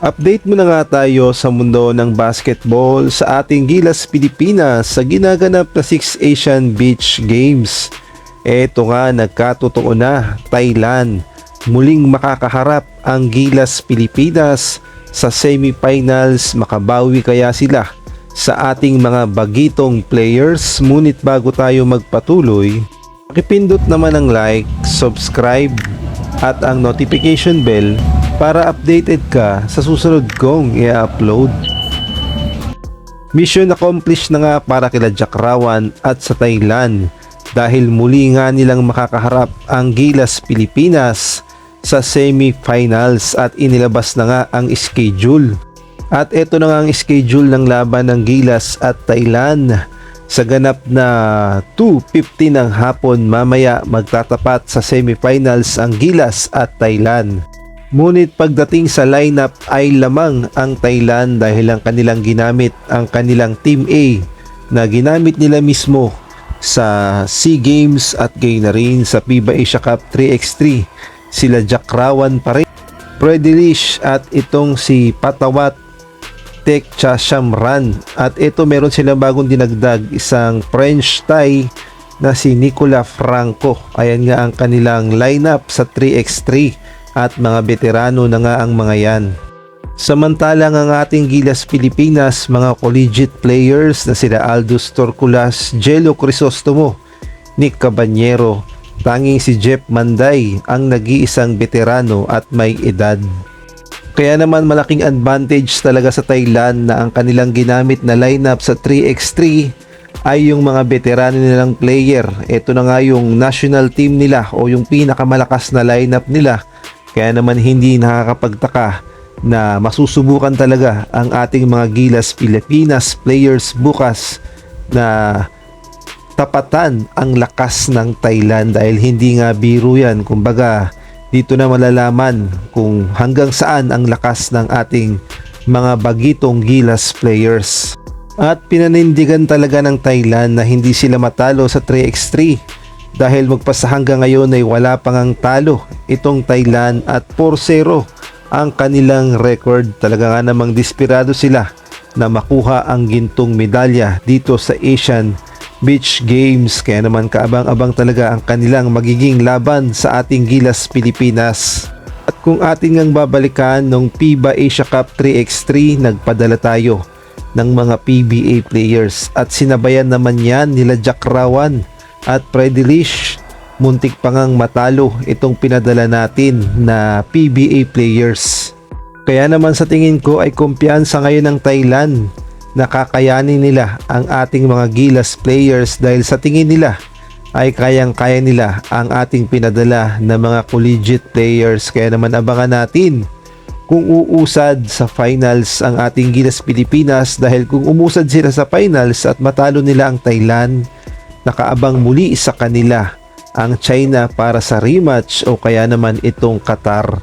Update muna nga tayo sa mundo ng basketball sa ating Gilas Pilipinas sa ginaganap na 6 Asian Beach Games. Eto nga, nagkatotoo na, Thailand. Muling makakaharap ang Gilas Pilipinas sa semifinals. Makabawi kaya sila sa ating mga bagitong players? Ngunit bago tayo magpatuloy, pakipindot naman ang like, subscribe at ang notification bell para updated ka sa susunod kong i-upload. Mission accomplished na nga para kila Jack Rawan at sa Thailand dahil muli nga nilang makakaharap ang Gilas Pilipinas sa semifinals at inilabas na nga ang schedule. At ito na nga ang schedule ng laban ng Gilas at Thailand. Sa ganap na 2:50 ng hapon mamaya magtatapat sa semifinals ang Gilas at Thailand. Ngunit pagdating sa lineup ay lamang ang Thailand dahil ang kanilang ginamit ang kanilang Team A na ginamit nila mismo sa SEA Games at gayon na rin sa FIBA Asia Cup 3x3. Sila Jack Rawan pa rin, Predilish at itong si Patawat Tek Chashamran. At ito meron silang bagong dinagdag, isang French Thai na si Nicola Franco. Ayan nga ang kanilang lineup sa 3x3 at mga veterano na nga ang mga yan. Samantalang ang ating Gilas Pilipinas, mga collegiate players na sila Aldous Torculas, Jello Crisostomo, Nick Cabanyero, tanging si Jeff Manday ang nag-iisang veterano at may edad. Kaya naman malaking advantage talaga sa Thailand na ang kanilang ginamit na lineup sa 3x3 ay yung mga veterano nilang player. Ito na nga yung national team nila o yung pinakamalakas na lineup nila. Kaya naman hindi nakakapagtaka na masusubukan talaga ang ating mga Gilas Pilipinas players bukas na tapatan ang lakas ng Thailand dahil hindi nga biro yan. Kumbaga dito na malalaman kung hanggang saan ang lakas ng ating mga bagitong Gilas players. At pinanindigan talaga ng Thailand na hindi sila matalo sa 3x3 dahil magpasa hanggang ngayon ay wala pang ang talo itong Thailand at 4-0 ang kanilang record. Talaga nga namang desperado sila na makuha ang gintong medalya dito sa Asian Beach Games. Kaya naman kaabang-abang talaga ang kanilang magiging laban sa ating Gilas Pilipinas. At kung ating ngang babalikan nung FIBA Asia Cup 3x3, nagpadala tayo ng mga PBA players at sinabayan naman yan nila Jack Rawan at Predilish. Muntik pa ngang matalo itong pinadala natin na PBA players. Kaya naman sa tingin ko ay kumpiyansa ngayon ng Thailand na kakayanin nila ang ating mga Gilas players dahil sa tingin nila ay kayang-kaya nila ang ating pinadala na mga collegiate players. Kaya naman abangan natin kung uusad sa finals ang ating Gilas Pilipinas dahil kung umusad sila sa finals at matalo nila ang Thailand, nakaabang muli sa kanila ang China para sa rematch o kaya naman itong Qatar.